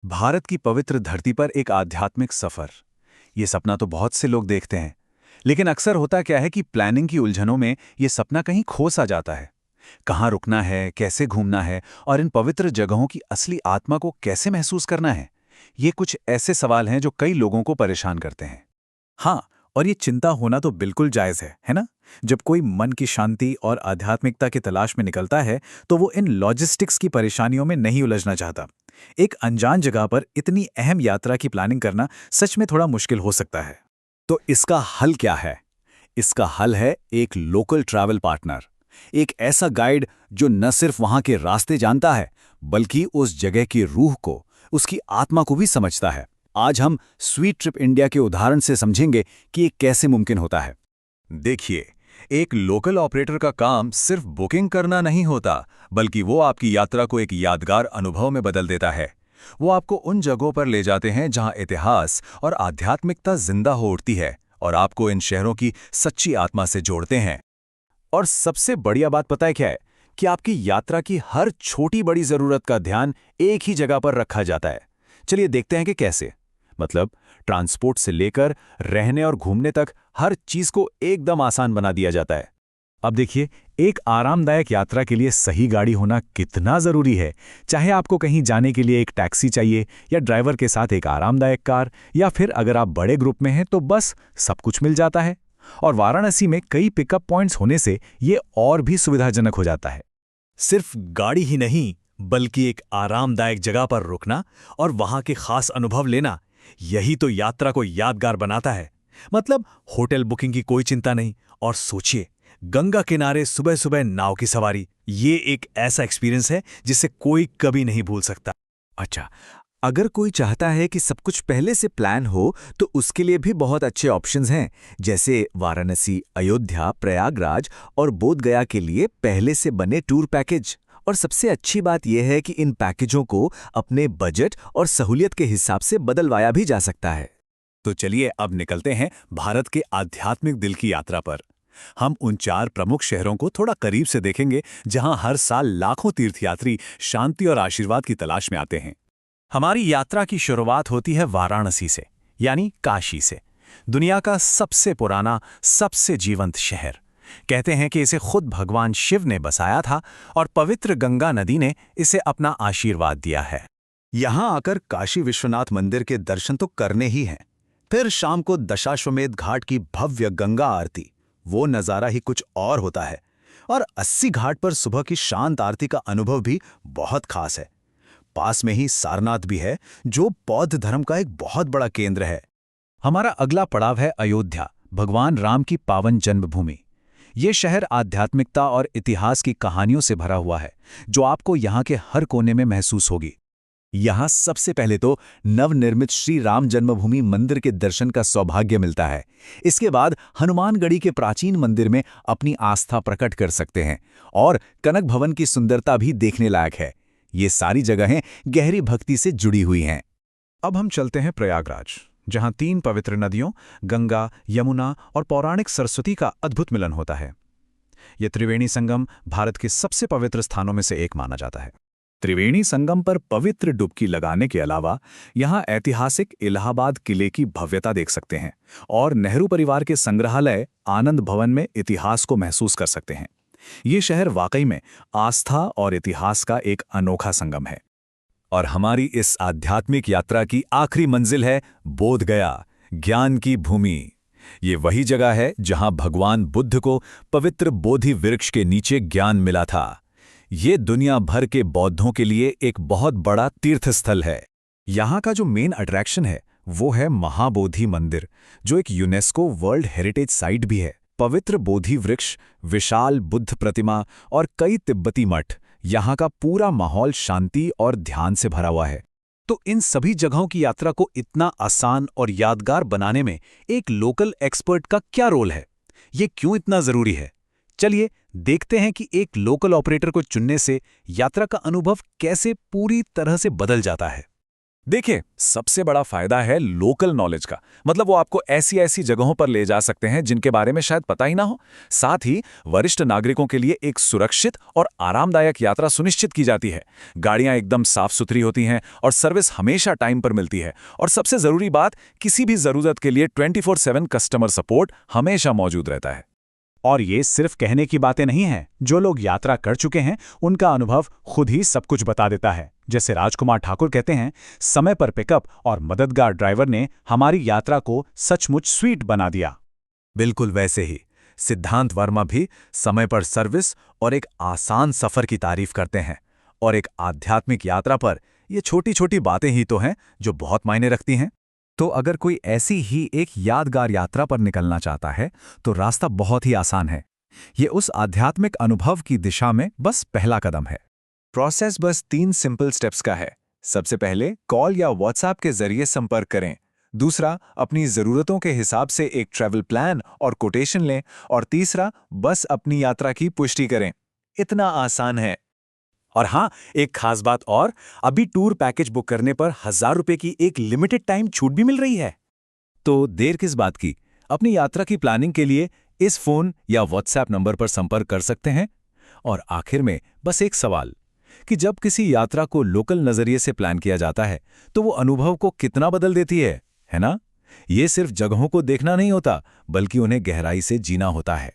भारत की पवित्र धरती पर एक आध्यात्मिक सफर। ये सपना तो बहुत से लोग देखते हैं, लेकिन अक्सर होता क्या है कि प्लानिंग की उलझनों में ये सपना कहीं खो सा जाता है। कहाँ रुकना है, कैसे घूमना है और इन पवित्र जगहों की असली आत्मा को कैसे महसूस करना है, ये कुछ ऐसे सवाल हैं जो कई लोगों को परेशान करते हैं। हाँ, और ये चिंता होना तो बिल्कुल जायज़ है ना? जब कोई मन की शांति और आध्यात्मिकता की तलाश में निकलता है, तो वो इन लॉजिस्टिक्स की परेशानियों में नहीं उलझना चाहता। एक अनजान जगह पर इतनी अहम यात्रा की प्लानिंग करना सच में थोड़ा मुश्किल हो सकता है। तो इसका हल क्या है? इसका हल है एक लोकल ट्रैवल पार्टनर, एक ऐसा गाइड जो न सिर्फ वहां के रास्ते जानता है, बल्कि उस जगह की रूह को, उसकी आत्मा को भी समझता है। आज हम स्वीट ट्रिप इंडिया के उदाहरण से समझेंगे कि ये कैसे मुमकिन होता है। देखिए, एक लोकल ऑपरेटर का काम सिर्फ बुकिंग करना नहीं होता, बल्कि वो आपकी यात्रा को एक यादगार अनुभव में बदल देता है। वो आपको उन जगहों पर ले जाते हैं जहां इतिहास और आध्यात्मिकता जिंदा हो उठती है और आपको इन शहरों की सच्ची आत्मा से जोड़ते हैं। और सबसे बढ़िया बात पता है क्या है? कि आपकी यात्रा की हर छोटी बड़ी जरूरत का ध्यान एक ही जगह पर रखा जाता है। चलिए देखते हैं कि कैसे। मतलब, ट्रांसपोर्ट से लेकर रहने और घूमने तक हर चीज को एकदम आसान बना दिया जाता है। अब देखिए, एक आरामदायक यात्रा के लिए सही गाड़ी होना कितना ज़रूरी है। चाहे आपको कहीं जाने के लिए एक टैक्सी चाहिए या ड्राइवर के साथ एक आरामदायक कार, या फिर अगर आप बड़े ग्रुप में हैं तो बस सब कुछ मिल जाता है। और वाराणसी में कई पिकअप पॉइंट्स होने से ये और भी सुविधाजनक हो जाता है। सिर्फ गाड़ी ही नहीं, बल्कि एक आरामदायक जगह पर रुकना और वहां के खास अनुभव लेना, यही तो यात्रा को यादगार बनाता है। मतलब, होटल बुकिंग की कोई चिंता नहीं, और सोचिए, गंगा किनारे सुबह सुबह नाव की सवारी, ये एक ऐसा एक्सपीरियंस है जिसे कोई कभी नहीं भूल सकता। अच्छा, अगर कोई चाहता है कि सब कुछ पहले से प्लान हो, तो उसके लिए भी बहुत अच्छे ऑप्शंस हैं। जैसे वाराणसी, अयोध्या, प्रयागराज और बोध गया के लिए पहले से बने टूर पैकेज। और सबसे अच्छी बात यह है कि इन पैकेजों को अपने बजट और सहूलियत के हिसाब से बदलवाया भी जा सकता है। तो चलिए अब निकलते हैं भारत के आध्यात्मिक दिल की यात्रा पर। हम उन 4 प्रमुख शहरों को थोड़ा करीब से देखेंगे जहां हर साल लाखों तीर्थयात्री शांति और आशीर्वाद की तलाश में आते हैं। हमारी यात्रा की शुरुआत होती है वाराणसी से, यानी काशी से। दुनिया का सबसे पुराना, सबसे जीवंत शहर। कहते हैं कि इसे खुद भगवान शिव ने बसाया था और पवित्र गंगा नदी ने इसे अपना आशीर्वाद दिया है। यहां आकर काशी विश्वनाथ मंदिर के दर्शन तो करने ही हैं। फिर शाम को दशाश्वमेध घाट की भव्य गंगा आरती, वो नज़ारा ही कुछ और होता है। और 80 घाट पर सुबह की शांत आरती का अनुभव भी बहुत खास है। पास में ही सारनाथ भी है, जो बौद्ध धर्म का एक बहुत बड़ा केंद्र है। हमारा अगला पड़ाव है अयोध्या, भगवान राम की पावन जन्मभूमि। ये शहर आध्यात्मिकता और इतिहास की कहानियों से भरा हुआ है, जो आपको यहाँ के हर कोने में महसूस होगी। यहाँ सबसे पहले तो नवनिर्मित श्री राम जन्मभूमि मंदिर के दर्शन का सौभाग्य मिलता है। इसके बाद हनुमानगढ़ी के प्राचीन मंदिर में अपनी आस्था प्रकट कर सकते हैं, और कनक भवन की सुंदरता भी देखने लायक है। ये सारी जगहें गहरी भक्ति से जुड़ी हुई हैं। अब हम चलते हैं प्रयागराज, जहां 3 पवित्र नदियों गंगा, यमुना और पौराणिक सरस्वती का अद्भुत मिलन होता है। यह त्रिवेणी संगम भारत के सबसे पवित्र स्थानों में से एक माना जाता है। त्रिवेणी संगम पर पवित्र डुबकी लगाने के अलावा यहाँ ऐतिहासिक इलाहाबाद किले की भव्यता देख सकते हैं, और नेहरू परिवार के संग्रहालय आनंद भवन में इतिहास को महसूस कर सकते हैं। ये शहर वाकई में आस्था और इतिहास का एक अनोखा संगम है। और हमारी इस आध्यात्मिक यात्रा की आखिरी मंजिल है बोध गया, ज्ञान की भूमि। ये वही जगह है जहां भगवान बुद्ध को पवित्र बोधि वृक्ष के नीचे ज्ञान मिला था। ये दुनिया भर के बौद्धों के लिए एक बहुत बड़ा तीर्थस्थल है। यहाँ का जो मेन अट्रैक्शन है वो है महाबोधि मंदिर, जो एक यूनेस्को वर्ल्ड हेरिटेज साइट भी है। पवित्र बोधि वृक्ष, विशाल बुद्ध प्रतिमा और कई तिब्बती मठ, यहाँ का पूरा माहौल शांति और ध्यान से भरा हुआ है। तो इन सभी जगहों की यात्रा को इतना आसान और यादगार बनाने में एक लोकल एक्सपर्ट का क्या रोल है? ये क्यों इतना जरूरी है? चलिए देखते हैं कि एक लोकल ऑपरेटर को चुनने से यात्रा का अनुभव कैसे पूरी तरह से बदल जाता है। देखिए, सबसे बड़ा फायदा है लोकल नॉलेज का। मतलब वो आपको ऐसी ऐसी जगहों पर ले जा सकते हैं जिनके बारे में शायद पता ही ना हो। साथ ही वरिष्ठ नागरिकों के लिए एक सुरक्षित और आरामदायक यात्रा सुनिश्चित की जाती है। गाड़ियां एकदम साफ सुथरी होती हैं और सर्विस हमेशा टाइम पर मिलती है। और सबसे जरूरी बात, किसी भी जरूरत के लिए 24/7 कस्टमर सपोर्ट हमेशा मौजूद रहता है। और ये सिर्फ कहने की बातें नहीं हैं। जो लोग यात्रा कर चुके हैं उनका अनुभव खुद ही सब कुछ बता देता है। जैसे राजकुमार ठाकुर कहते हैं, समय पर पिकअप और मददगार ड्राइवर ने हमारी यात्रा को सचमुच स्वीट बना दिया। बिल्कुल वैसे ही सिद्धांत वर्मा भी समय पर सर्विस और एक आसान सफर की तारीफ करते हैं। और एक आध्यात्मिक यात्रा पर ये छोटी छोटी बातें ही तो हैं जो बहुत मायने रखती हैं। तो अगर कोई ऐसी ही एक यादगार यात्रा पर निकलना चाहता है तो रास्ता बहुत ही आसान है। ये उस आध्यात्मिक अनुभव की दिशा में बस पहला कदम है। प्रोसेस बस 3 सिंपल स्टेप्स का है। सबसे पहले कॉल या व्हाट्सएप के जरिए संपर्क करें। दूसरा, अपनी ज़रूरतों के हिसाब से एक ट्रैवल प्लान और कोटेशन लें। और तीसरा, बस अपनी यात्रा की पुष्टि करें। इतना आसान है। और हाँ, एक खास बात और, अभी टूर पैकेज बुक करने पर 1000 रुपये की एक लिमिटेड टाइम छूट भी मिल रही है। तो देर किस बात की, अपनी यात्रा की प्लानिंग के लिए इस फोन या व्हाट्सएप नंबर पर संपर्क कर सकते हैं। और आखिर में बस एक सवाल कि जब किसी यात्रा को लोकल नजरिए से प्लान किया जाता है तो वो अनुभव को कितना बदल देती है ना? ये सिर्फ जगहों को देखना नहीं होता, बल्कि उन्हें गहराई से जीना होता है।